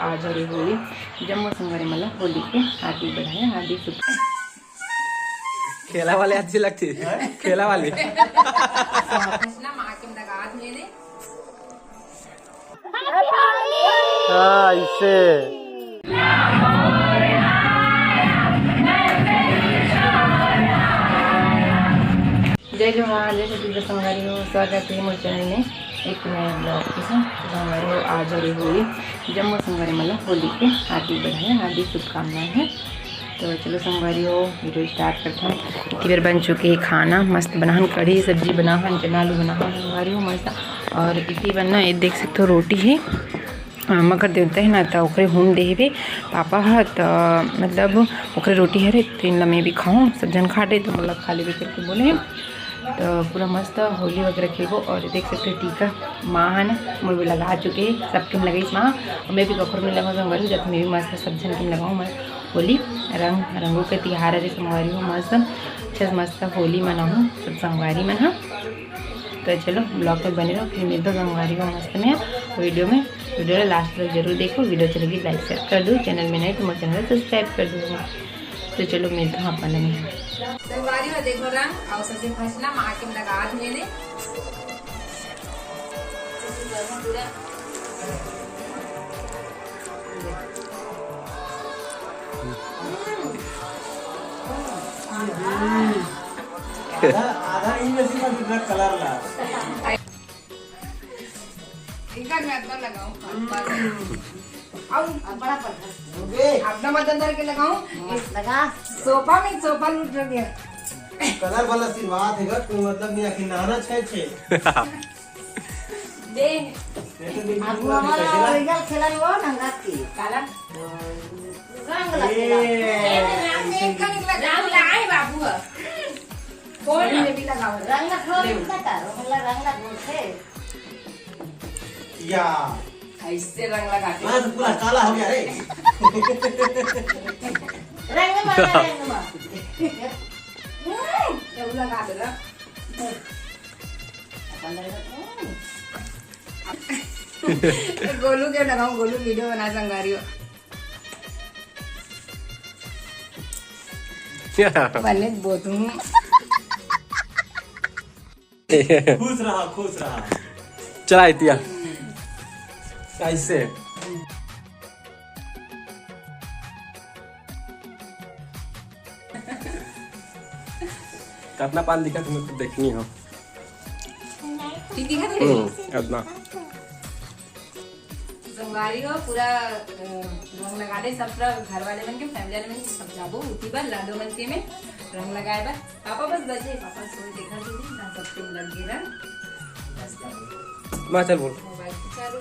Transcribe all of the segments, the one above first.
आज हो रही होली जम्मू संगवारी मला होली के हार्दिक बधाई हार्दिक शुभकामनाएं। खेला वाले अच्छी लगती है खेला वाली इससे जय जोहार जय छत्तीसगढ़ संगवारी हो। स्वागत है मोर चैनल में एक नए ब्लॉग के साथ। संगवारी हो आज हो रही होली जम्मू संगवारी मला होली के हार्दिक बधाई हार्दिक शुभकामनाएं हैं। तो चलो संगवारी हो वीडियो स्टार्ट करते हैं। इतनी बार बन चुके हैं खाना मस्त बनाहन कढ़ी सब्जी बनाहन चना आलू बनाहन संगवारी हो मस्त। और इतनी बनना ये देख सकते हो रोटी है मकर देवता है ना तो ओकरे हुम देवे पापा है तो मतलब ओकरे रोटी है रे तीन लम्हे भी खाऊँ सब जन खा दे तो मतलब खा ले करके बोले तो पूरा मस्त होली वगैरह खेबो। और देख सकते हो टीका माँ है ना मुझे भी लगा चुके सबके में लगाई माँ और मैं भी कपड़ में लगा संगवारी जब मैं भी मस्त सब जन के लगाऊँ मैं होली रंगों के तिहार है संगवारी हो मस्त अच्छा मस्त होली मनाऊँ सब संगवारी मना। तो चलो ब्लॉग तक बने रहो फिर मिलते संगवारी को मस्त में वीडियो लास्ट तक जरूर देखो। वीडियो चलेगी लाइक शेयर कर दो चैनल में नहीं तो मेरे चैनल सब्सक्राइब कर दो। तो चलो मिलते हैं अपन में संगवारी हो देखो रंग और सबसे फसला माँ के लगा मैंने आधा इंग्लिश में कितना कलर ला इनका मैं अपना लगाऊं और बड़ा पत्थर अपना मत अंदर के लगाऊं लगा सोफा लूट गया कलर वाला सिलवात है तू मतलब नहीं कि नहाना छे दे आगु हमारा रिजल खेलन वो नंगा की काला रंग लगेगा रंग लगाए बाबू कौन में भी लगाओ रंग थोड़ी पता मतलब रंग लग से या ऐसे रंग लगा के हां तो पूरा काला हो गया रे रंग मार ये लगा दे ना गोलू के लगाऊं गोलू वीडियो बना संगारी हो बने बोतूं खुश रहा चला इतिया कैसे कितना पान दिखा तुम्हें तो देखनी हो ठीक है ना कितना संगवारी हो पूरा रंग लगा दे सब घर वाले बन के फैमिली वाले बन के सब जाबो उठी बार लाडो बन के में रंग लगाए बार पापा बस बजे पापा सोए देखा दीदी ना सबके लग गए रंग बस मां चल बोल मोबाइल चालू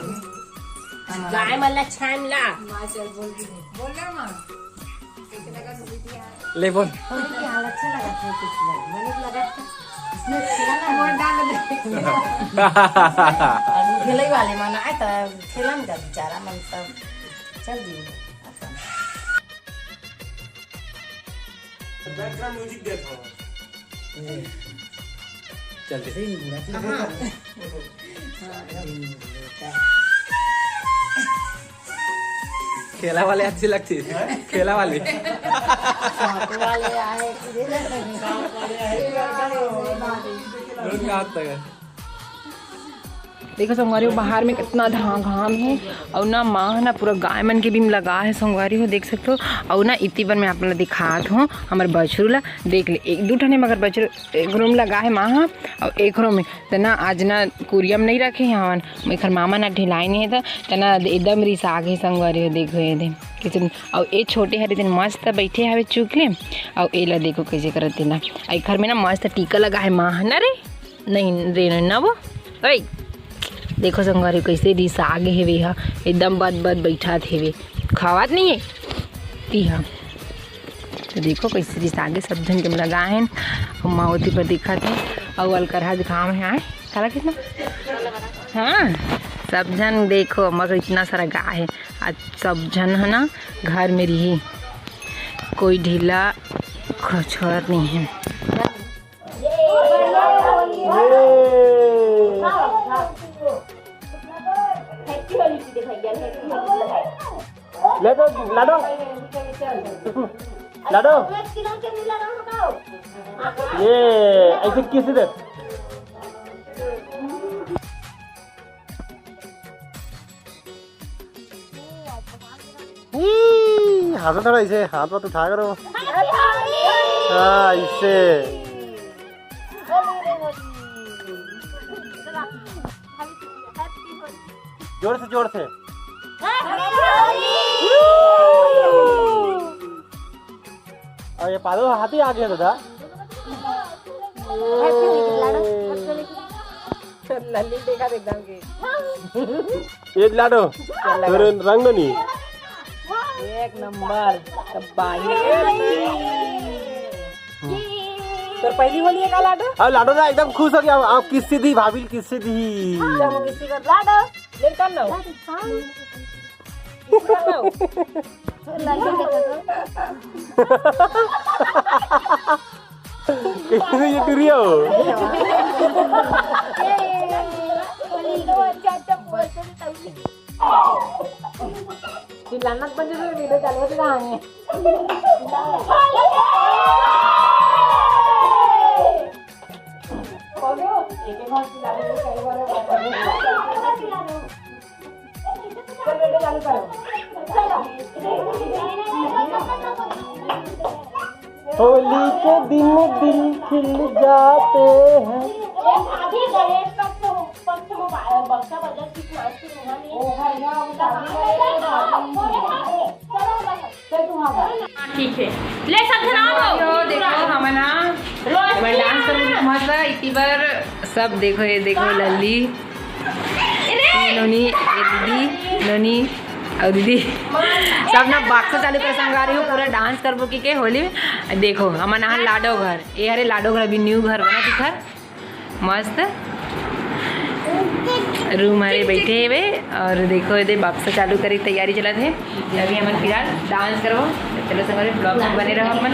गाय मल्ला छान ला मां चल बोल रहा मां कैसे लगा सुबह यार ले बोल थोड़ी की हालत से लगा था कुछ मैंने लगा इसने खेला मोड़ डाल दे और खेले वाले मन आए तो खेलन का बेचारा मन सब चल दी बैकग्राउंड म्यूजिक देखो चल दे खेला वाले अच्छी लगती है खेला वाली वाले आए देखो संगवारी हो बाहर में कितना घाम है और ना माँ ना पूरा गाय मन के भी लगा है संगवारी हो देख सकते हो। और ना इतनी बार मैं आप लोग दिखात हूँ हमारे बछरू ला देख ले एक दो ठने मगर बछरू एक रूम लगा है माँ और एक रूम में तो ना आज ना कुरियम नहीं रखे हवन एक मामा ना ढिलाई नहीं है तो ना एकदम रिसा गए संगवारी हो देखो ये किचन और ये छोटे हरे दिन मस्त बैठे हवे चुकले और ये ला देखो कैसे करते ना घर में ना मस्त टीका लगा है माँ ना रे नहीं रे ना वो भाई देखो संगवारी कैसे रिस आगे हेवे हा एकदम बद बैठा थे खावात नहीं है ती हाँ तो देखो कैसे रिस आगे सब जन के लगा है माओती पर दिखा थे और अलकरहा काम है आए काला कितना हाँ सब जन देखो मगर इतना सारा गाय है आज सब जन है ना घर में रही कोई ढीला खचर नहीं है। ले तो लाडो लाडो ये ऐसे किसी दे हाथ में थोड़ा इसे हाथ में उठा करो। हाँ इससे जोर से जोर से और ये पादो हाथी आ गया दादा। लल्ली देखा एकदम की एक लाडो रंग नहीं एक नंबर तो पहली होली है का लाडो। अब लाडो ना एकदम खुश हो गया। आप किससे दी भाभी किससे दी? किसी का लाडो ले कर लो किसने ये टुरियो लानत म्हणजे व्हिडिओ चालवत का आहे होली के दिन दिल खिल जाते हैं। ठीक है ले सब देखो देखो हम ना डांस कर मस्त इतनी बार सब देखो ये देखो लल्ली नोनी ये दीदी नोनी और दीदी सब ना बाक्सा चालू कर संगा रही हूँ पूरा डांस करबो की के होली में। देखो हम ना लाडो घर ये हरे लाडो घर अभी न्यू घर बना थी घर मस्त रूम हरे बैठे हुए और देखो ये बाक्सा चालू करी तैयारी चला थे अभी हम फिलहाल डांस करबो। चलो संगा ब्लॉग में बने रहो अपन।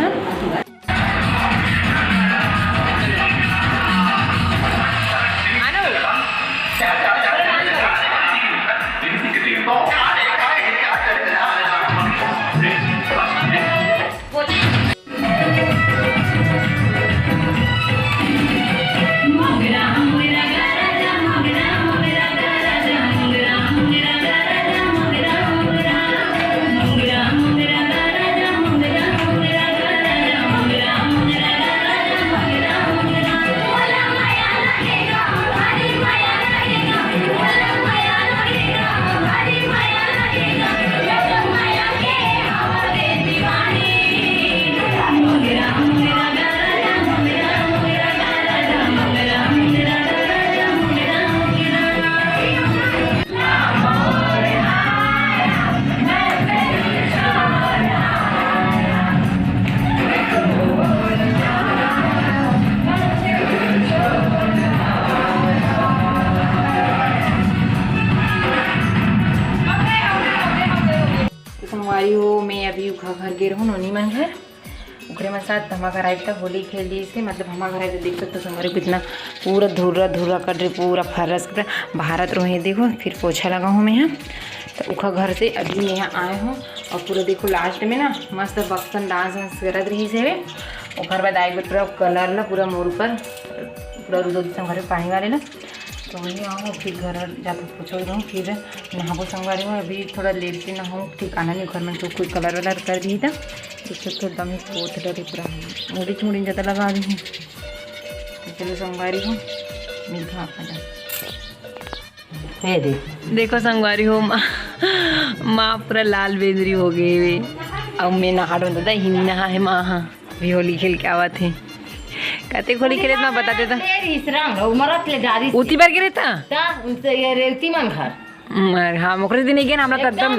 मैं अभी घर गे रहूँ नोनी मन घर ओकरे मन साथ हमारा घर आए तक होली खेल ली से मतलब हमारा घर आए तो देख सकते संगरे कितना पूरा धुर्रा धुर्रा कर रही पूरा फरस कर भारत रहे देखो फिर पोछा लगा हूँ मैं यहाँ तो उखा घर से अभी मैं यहाँ आए हूँ और पूरा देखो लास्ट में ना मस्त बक्सन डांस वांस करत रही से वो घर बाद आए पूरा कलर ला पूरा मोर पर पूरा रुदो संगरे पानी वाले ना तो वही आऊँ फिर घर जाकर पूछो रहूँ फिर नहाबो संगवारी हूँ अभी थोड़ा लेट से नहाऊँ ठिकाना नहीं घर में तो कोई कलर वलर कर दी था तो एकदम ही पोत डरे पूरा मुड़ी छुड़ी ज़्यादा लगा दी हूँ तो चलो संगवारी हूँ मीठा देखो संगवारी हो माँ पूरा लाल बेदरी हो गई वे अब मैं नहा रहा था ही नहा है माँ हाँ भी होली खेल के आवा थे कहते होली खेले ना बताते था उती बार गिरे था हाँ मुखरे दिन गए हमरा एकदम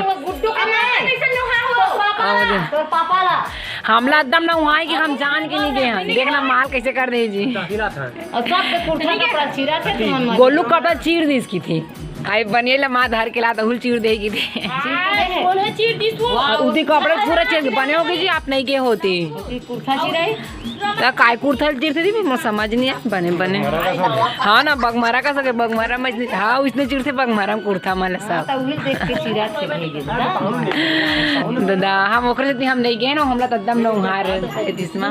हमला एकदम ना वहाँ कि हम जान के नहीं गए हैं देखना माल कैसे कर दे जी गोलू कटा चीर दी इसकी थी आई बनिए ला माँ धार के ला तो हुल चीर देगी दे उसी कपड़े पूरा चीर बने होगी जी आप नहीं के होती कुर्ता चिराई तो काय कुर्ता चिरते थी मैं समझ नहीं आया बने बने हाँ ना बगमारा का सके बगमारा मछली हाँ उसने चिरते बगमारा में कुर्ता माला सब तो उही देख के चिरा थे भेगे दादा हम ओकरे से हम नहीं गए ना हमला तो एकदम नौहार इसमें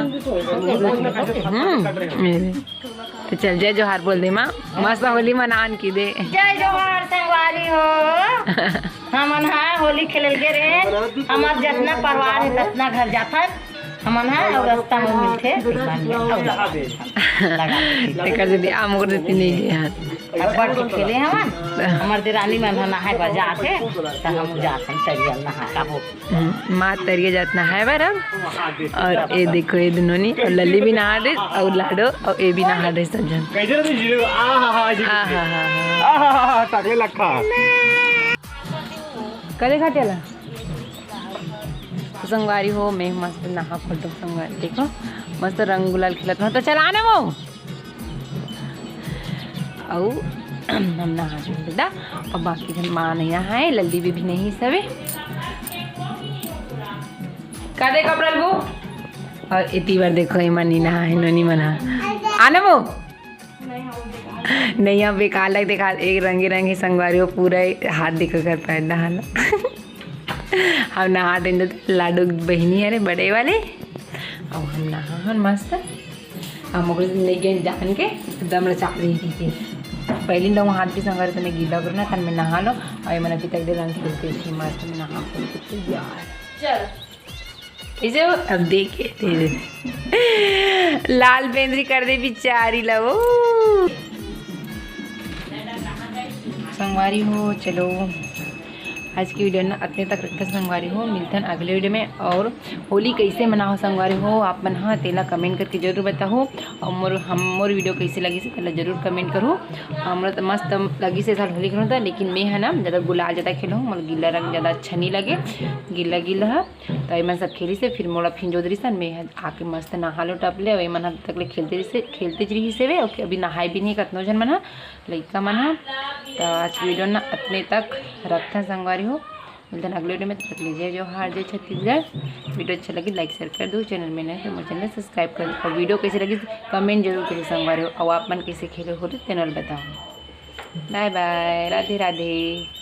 तो चल जय जोहार बोल दे माँ मस्त होली मनान की दे जय जोहार संगवारी हो हमन हा होली खेलल गे रे हमार जितना परिवार है उतना घर जाता हमन हा और रास्ता में मिलते कर दे आम कर देती नहीं गए हाथ अब बढ़ के खेले हमन हमार देरानी में नहाए बा जाते त हम जाते तरिया नहा का हो माँ तरिया जातना है बार अब और ये देखो ये दोनों नहीं और लल्ली भी नहा रही और लाडो और ये भी नहा रही सब जन कदे खाटेला संगवारी हो मैं मस्त नहा फोटो संगवारी देखो मस्त रंग गुलाल खिलत तो चल आने वो और हम नहा दादा और बाकी जन माँ नहीं नहाए लल्ली भी नहीं सवे कादे कपड़ा वो और इतनी बार देखो ईमान नहीं नहाए ननी मना आने वो नहीं अब बेकार लग देखा एक रंगे संगवारी हो पूरा हाथ देखो कर पाए नहाना हम नहा देंगे तो लाडू बहनी है रे बड़े वाले और हम नहा मस्त हम नहीं गए जान के एकदम लचा रही थी पहले लोग हाथ भी संगारे तो मैं गीला करना था मैं नहा लो और मैंने अभी तक दे रंग खेलते थी मस्त में नहा खेलते यार चल इसे अब देखे लाल बेंद्री कर दे बिचारी लो संगवारी हो चलो आज की वीडियो ना अपने तक रखा संगवारी हो मिलते हैं अगले वीडियो में और होली कैसे मनाओ संगवारी हो आप मन हाँ तेला कमेंट करके जरूर बताओ और मोर वीडियो कैसे लगी से तेला जरूर कमेंट करो हमारा तो मस्त लगी से साल होली खेलूँ था लेकिन मैं है ना ज़्यादा गुलाल ज़्यादा खेलूँ मोर गीला रंग ज़्यादा अच्छा नहीं लगे गीला है तो मैं सब खेली से फिर मोड़ा फिंजो दरी सन मैं आके मस्त नहा लो टप ले मन अब तक ले खेलते रही से वे ओके अभी नहाए भी नहीं कतनो जन मन लड़का मन तो आज वीडियो ना अपने तक रखता संगवारी हो मिलते हैं अगले वीडियो में तक लीजिए जोहार जय छत्तीसगढ़ वीडियो अच्छा लगी लाइक शेयर कर दो चैनल में नए तो मेरे चैनल सब्सक्राइब कर दो और वीडियो कैसे लगी कमेंट जरूर करिए संगवारी हो और आप मन कैसे खेले हो तो चैनल बताओ बाय बाय राधे राधे।